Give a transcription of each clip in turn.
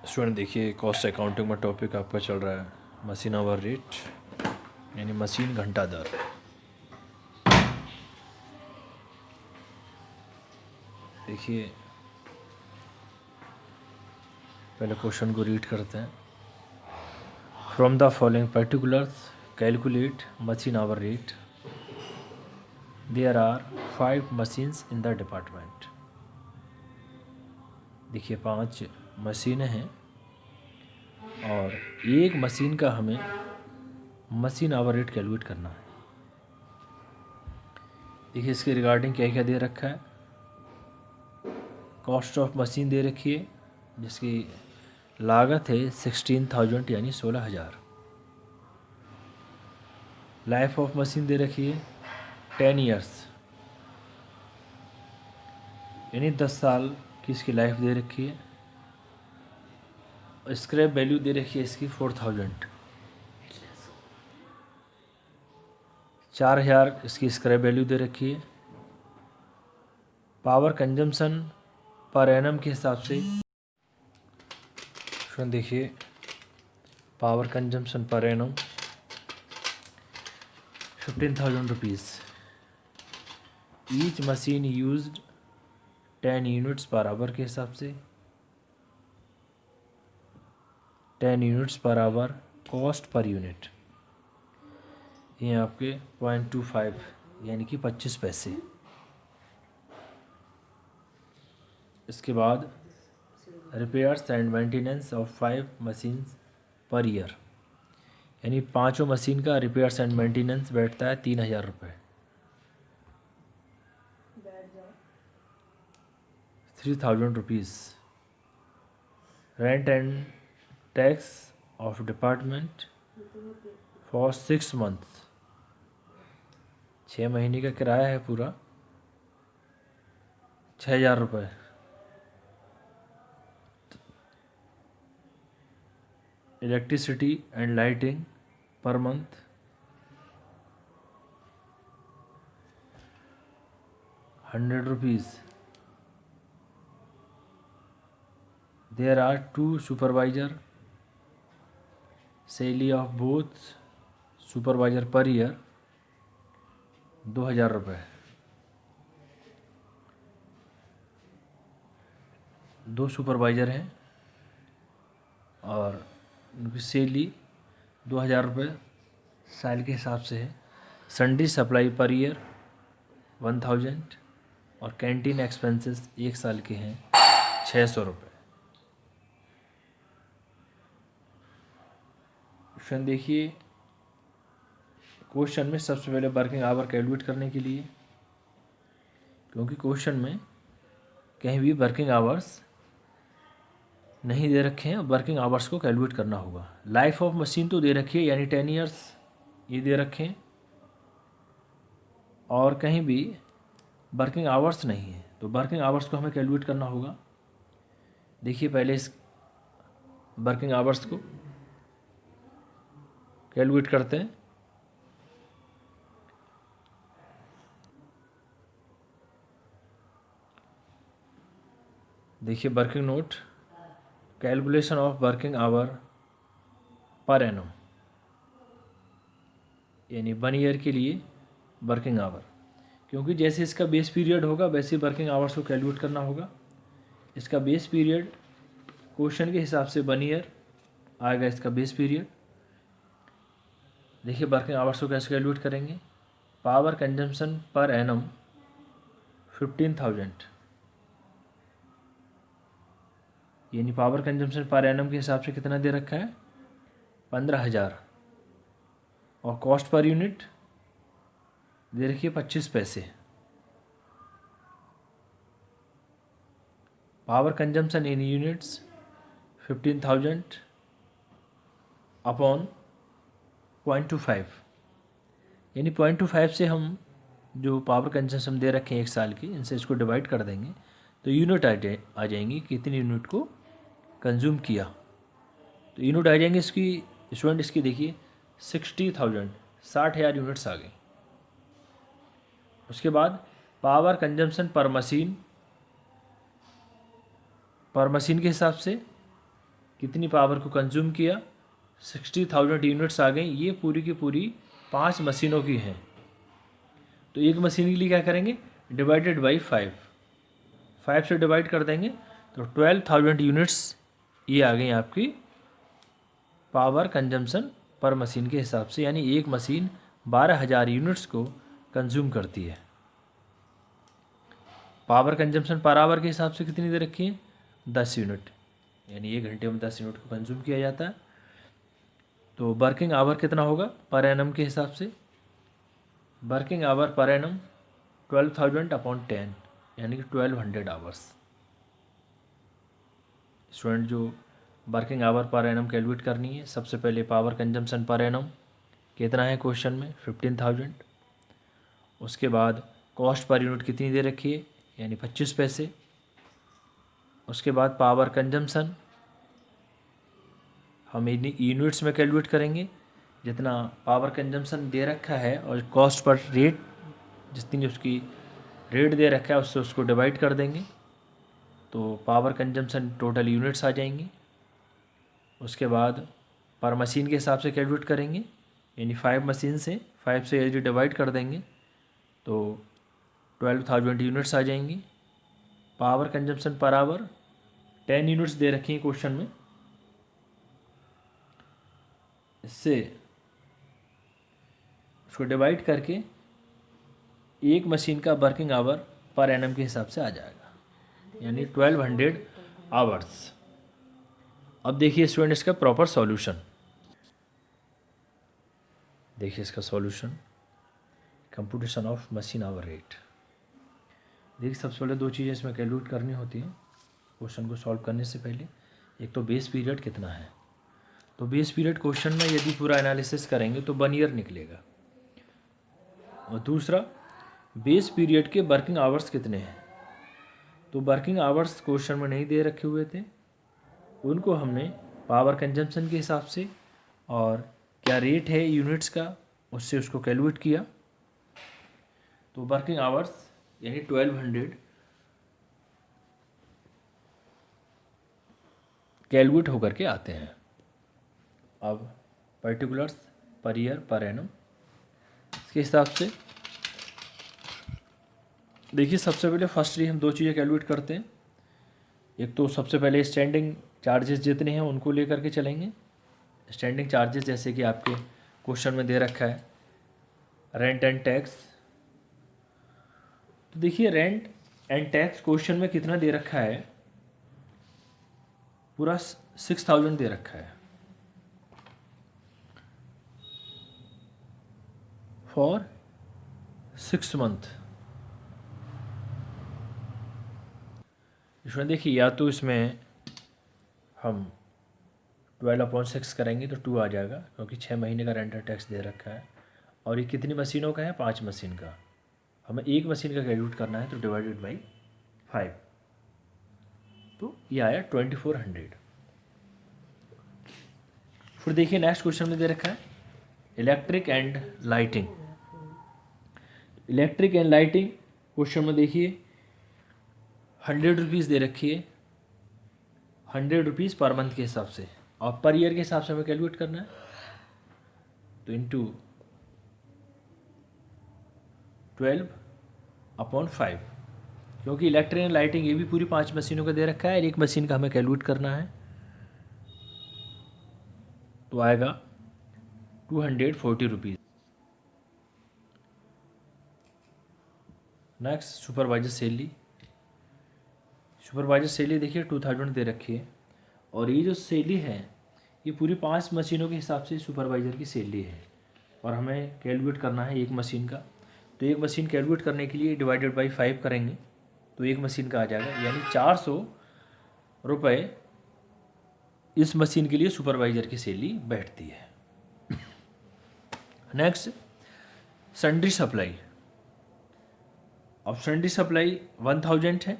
Student देखिए, cost accounting में topic आपका चल रहा है मशीन आवर रेट, यानी मशीन घंटा दर। देखिए, पहले क्वेश्चन को रीड करते हैं। From the following particulars calculate machine hour rate. There are 5 machines in the department. देखिए 5 मशीनें हैं और एक मशीन का हमें मशीन आवर रेट कैलकुलेट करना है। देखिए इसके रिगार्डिंग क्या क्या दे रखा है। कॉस्ट ऑफ मशीन दे रखी है जिसकी लागत है 16,000 यानी 16,000। लाइफ ऑफ मशीन दे रखी है 10 ईयर्स यानी 10 साल की इसकी लाइफ दे रखी है। स्क्रैप वैल्यू दे रखी है इसकी 4,000, 4,000 इसकी स्क्रैप वैल्यू दे रखी है। पावर कंजम्पशन पर एनम के हिसाब से देखिए, power consumption per annum 15,000 rupees. Each machine used 10 units per hour के हिसाब से 10 units per hour. Cost per unit ये आपके 0.25 यानी कि 25 पैसे। इसके बाद repairs and maintenance of 5 machines per year, यानी 5 मशीन का रिपेयर्स एंड मेंटेनेंस बैठता है 3,000 रुपये। 3,000 rupees. Rent and tax of department for 6 months, 6 महीने का किराया है पूरा 6,000 रुपये। Electricity and lighting per month 100 rupees. There are 2 supervisor, salary of both supervisor per year 2,000 रुपये। 2 सुपरवाइज़र हैं और उनकी सैलरी 2,000 रुपये साल के हिसाब से है। सन्डे सप्लाई पर ईयर 1,000 और कैंटीन एक्सपेंसेस 1 साल के हैं 600 रुपये। क्वेश्चन देखिए, क्वेश्चन में सबसे पहले वर्किंग आवर कैलकुलेट करने के लिए, क्योंकि क्वेश्चन में कहीं भी वर्किंग आवर्स नहीं दे रखे हैं, वर्किंग आवर्स को कैलकुलेट करना होगा। लाइफ ऑफ मशीन तो दे रखी है यानी 10 ईयर्स ये दे रखे हैं और कहीं भी वर्किंग आवर्स नहीं है, तो वर्किंग आवर्स को हमें कैलकुलेट करना होगा। देखिए पहले इस वर्किंग आवर्स को कैलकुलेट करते हैं। देखिए working note, calculation of working hour per annum, यानी 1 ईयर के लिए वर्किंग आवर, क्योंकि जैसे इसका बेस पीरियड होगा वैसे वर्किंग आवर्स को कैलकुलेट करना होगा। इसका बेस पीरियड क्वेश्चन के हिसाब से 1 ईयर आएगा इसका बेस पीरियड। देखिए वर्किंग आवर्स को कैसे कैलकुलेट करेंगे। पावर कंजम्पशन पर एनम 15,000, यानी पावर कंजम्पशन पर एनम के हिसाब से कितना दे रखा है 15,000 और कॉस्ट पर यूनिट दे रखी है 25 पैसे। Power consumption in units 15,000 upon 0.25, यानी 0.25 से हम जो पावर कंजम्पशन दे रखे हैं 1 साल की, इनसे इसको डिवाइड कर देंगे तो यूनिट आ जाएंगी कितनी यूनिट को कंज्यूम किया। तो यूनिट आ जाएंगे इसकी स्टूडेंट, इसकी देखिए 60,000, 60,000 यूनिट्स आ गई। उसके बाद पावर कंजम्पशन पर मशीन के हिसाब से कितनी पावर को कंज्यूम किया, 60,000 यूनिट्स आ गई। ये पूरी की पूरी 5 मशीनों की हैं। तो एक मशीन के लिए क्या करेंगे, डिवाइडेड बाई 5 से डिवाइड कर देंगे तो 12,000 यूनिट्स ये आ गई आपकी पावर कंजम्पशन पर मशीन के हिसाब से, यानी एक मशीन 12,000 यूनिट्स को कंज्यूम करती है। पावर कंजम्पशन पर आवर के हिसाब से कितनी दे रखी है, 10 यूनिट, यानी 1 घंटे में 10 यूनिट को कंज्यूम किया जाता है। तो वर्किंग आवर कितना होगा पर एनम के हिसाब से, working hour per annum 12,000 upon 10 यानी कि 1200 आवर्स। स्टूडेंट जो working hour per annum calculate करनी है, सबसे पहले पावर कंजम्पशन पर एनम कितना है क्वेश्चन में 15,000। उसके बाद कॉस्ट पर यूनिट कितनी दे रखी है, यानी 25 पैसे। उसके बाद पावर कंजम्पशन हम यूनिट्स में कैलकुलेट करेंगे, जितना पावर कंजम्पशन दे रखा है और कॉस्ट पर रेट जितनी उसकी रेट दे रखा है उससे उसको डिवाइड कर देंगे तो पावर कंजम्पशन टोटल यूनिट्स आ जाएंगी। उसके बाद पर मशीन के हिसाब से कैलकुलेट करेंगे, यानी 5 मशीन से 5 से यदि डिवाइड कर देंगे तो 12,000 यूनिट्स आ जाएंगी। Power consumption per hour 10 units दे रखी हैं क्वेश्चन में, इससे उसको डिवाइड करके एक मशीन का वर्किंग आवर पर एनम के हिसाब से आ जाएगा, यानी 1200 आवर्स। अब देखिए स्टूडेंट इसका प्रॉपर सॉल्यूशन, देखिए इसका solution, computation of machine hour rate. देखिए सबसे पहले 2 चीज़ें इसमें कैलकुलेट करनी होती हैं क्वेश्चन को सॉल्व करने से पहले। एक तो बेस पीरियड कितना है, तो बेस पीरियड क्वेश्चन में यदि पूरा एनालिसिस करेंगे तो 1 ईयर निकलेगा। और दूसरा बेस पीरियड के वर्किंग आवर्स कितने हैं, तो वर्किंग आवर्स क्वेश्चन में नहीं दे रखे हुए थे, उनको हमने पावर कंजम्पशन के हिसाब से और क्या रेट है यूनिट्स का उससे उसको कैलकुलेट किया। तो वर्किंग आवर्स यानी 1200 कैलकुलेट होकर के आते हैं। अब particulars per year per annum इसके हिसाब से देखिए सबसे पहले फर्स्टली हम 2 चीज़ें कैलकुलेट करते हैं। एक तो सबसे पहले स्टैंडिंग चार्जेस जितने हैं उनको लेकर के चलेंगे। स्टैंडिंग चार्जेस जैसे कि आपके क्वेश्चन में दे रखा है रेंट एंड टैक्स। तो देखिए रेंट एंड टैक्स क्वेश्चन में कितना दे रखा है, पूरा 6,000 दे रखा है फॉर 6 मंथ। इसमें देखिए या तो इसमें हम 12/6 करेंगे तो 2 आ जाएगा, क्योंकि 6 महीने का रेंटल टैक्स दे रखा है। और ये कितनी मशीनों का है, 5 मशीन का। हमें एक मशीन का कैलकुलेट करना है तो डिवाइडेड बाई 5, तो ये आया 2400। फिर देखिए नेक्स्ट क्वेश्चन में दे रखा है electric and lighting. Electric and lighting question में देखिए 100 रुपीज़ दे रखी है, 100 रुपीज़ पर मंथ के हिसाब से, और पर ईयर के हिसाब से हमें कैलकुलेट करना है तो इंटू 12/5, क्योंकि इलेक्ट्रिक एंड लाइटिंग ये भी पूरी 5 मशीनों का दे रखा है, एक मशीन का हमें कैलकुलेट करना है तो आएगा 240 rupees. Next supervisor salary. Supervisor salary देखिए 2000 दे रखी है, और ये जो सैलरी है ये पूरी 5 मशीनों के हिसाब से सुपरवाइज़र की सैलरी है, और हमें कैलकुलेट करना है एक मशीन का। तो एक मशीन कैलकुलेट करने के लिए डिवाइडेड बाई 5 करेंगे तो एक मशीन का आ जाएगा, यानी 400 रुपये इस मशीन के लिए सुपरवाइज़र की सैलरी बैठती है। Next sundry supply. अब सन्ड्री सप्लाई 1000 है,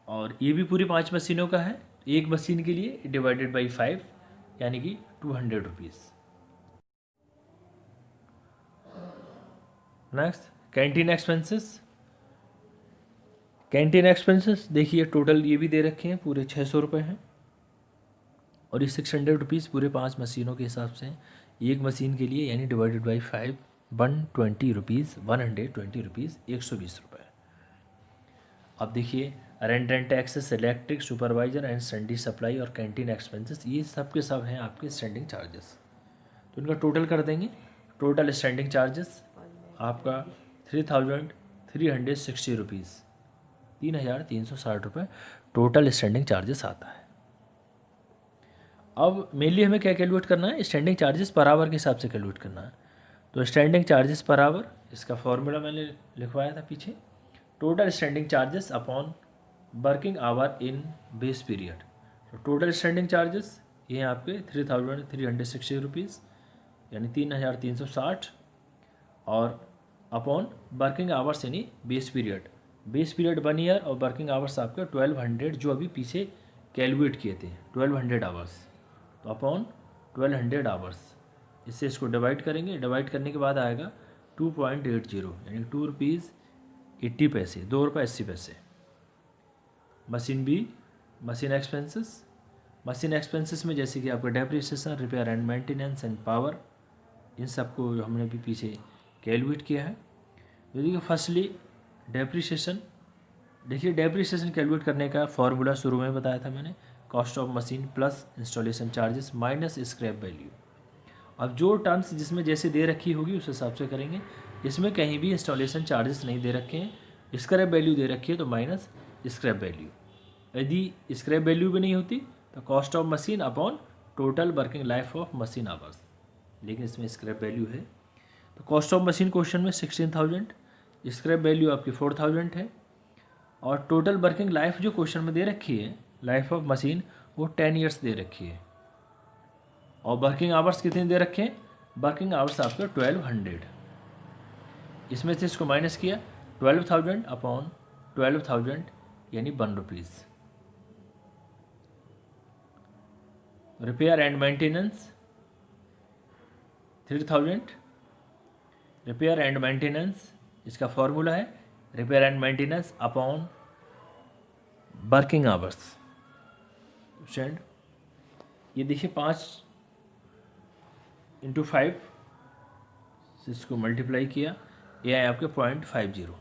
और ये भी पूरी 5 मशीनों का है, एक मशीन के लिए डिवाइडेड बाई 5 यानी कि 200 rupees. Next canteen expenses. Canteen expenses देखिए टोटल ये भी दे रखे हैं, पूरे 600 रुपये हैं और ये 600 रुपीज़ पूरे 5 मशीनों के हिसाब से हैं। एक मशीन के लिए यानी डिवाइडेड बाई 5 120 रुपीज़ 120 रुपीज़ 120 रुपये। अब देखिए rent and taxes, electric, supervisor and Sandy supply और कैंटीन एक्सपेंसेस, ये सब के सब हैं आपके स्टैंडिंग चार्जेस। तो इनका टोटल कर देंगे। टोटल स्टैंडिंग चार्जेस आपका 3360 रुपीज़ 3360 रुपये टोटल स्टैंडिंग चार्जेस आता है। अब मेनली हमें क्या कैलकुलेट करना है, स्टैंडिंग चार्जेस पर आवर के हिसाब से कैलकुलेट करना है। तो स्टैंडिंग चार्जेस पर आवर, इसका फॉर्मूला मैंने लिखवाया था पीछे, total standing charges upon working hour in base period. तो टोटल स्टैंडिंग चार्जेस ये हैं आपके 3360 रुपीज़ यानी 3360 और अपॉन वर्किंग आवर्स यानी base period. Base period 1 year और वर्किंग आवर्स आपके 1200 जो अभी पीछे कैलकुलेट किए थे 1200 आवर्स। तो अपॉन 1200 आवर्स, इससे इसको डिवाइड करेंगे। डिवाइड करने के बाद आएगा 2.80 यानी 2 रुपीज़ 80 पैसे, 2 रुपये 80 पैसे। Machine B, machine expenses. Machine expenses में जैसे कि आपका depreciation, repair and maintenance and power, इन सबको हमने भी पीछे कैलकुलेट किया है। तो देखिए फर्स्टली डेप्रिसिएशन, देखिए डेप्रिसिएशन कैलकुलेट करने का फॉर्मूला शुरू में बताया था मैंने, cost of machine plus installation charges minus scrap value. अब जो टर्म्स जिसमें जैसे दे रखी होगी उस हिसाब से करेंगे। इसमें कहीं भी इंस्टॉलेशन चार्जेस नहीं दे रखे हैं, स्क्रैप वैल्यू दे रखी है तो माइनस स्क्रैप वैल्यू। यदि स्क्रैप वैल्यू भी नहीं होती तो cost of machine upon total working life of machine hours, लेकिन इसमें स्क्रैप वैल्यू है। तो कॉस्ट ऑफ मशीन क्वेश्चन में 16,000, स्क्रैप वैल्यू आपकी 4,000 है और टोटल वर्किंग लाइफ जो क्वेश्चन में दे रखी है लाइफ ऑफ मशीन वो 10 ईयर्स दे रखी है। और वर्किंग आवर्स कितने दे रखे हैं, वर्किंग आवर्स आपके 1200। इसमें से इसको माइनस किया 12,000 अपॉन 12,000 यानी 1 rupees. Repair and maintenance 3000, repair and maintenance इसका फॉर्मूला है repair and maintenance upon working hours. Stand ये देखिए 5 × 5 से इसको मल्टीप्लाई किया, ये आए आपके 0.50।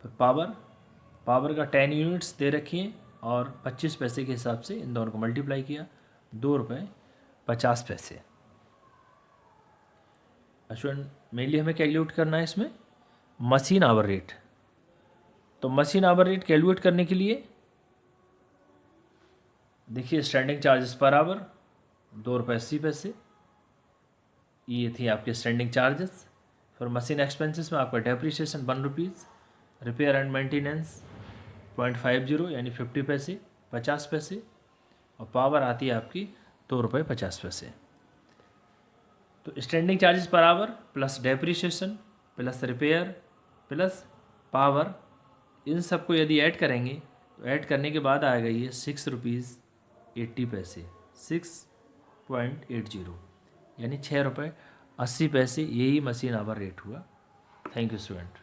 फिर पावर का 10 यूनिट्स दे रखी हैं और 25 पैसे के हिसाब से इन दोनों को मल्टीप्लाई किया, 2 रुपये 50 पैसे। स्टूडेंट मेनली हमें कैलकुलेट करना है इसमें मशीन आवर रेट। तो मशीन आवर रेट कैलकुलेट करने के लिए देखिए स्टैंडिंग चार्जेस पर आवर 2 रुपये 80 पैसे, ये थी आपके स्टैंडिंग चार्जेस। फिर मशीन एक्सपेंसेस में आपका depreciation 1 rupees, repair and maintenance 0.50 यानी 50 पैसे 50 पैसे, और पावर आती है आपकी 2 रुपये 50 पैसे। तो standing charges per hour plus depreciation plus repair plus power, इन सबको यदि ऐड करेंगे तो ऐड करने के बाद आएगा ये 6 रुपीज़ 80 पैसे 6.80 यानी 6 रुपये 80 पैसे, यही मशीन आवर रेट हुआ। Thank you student.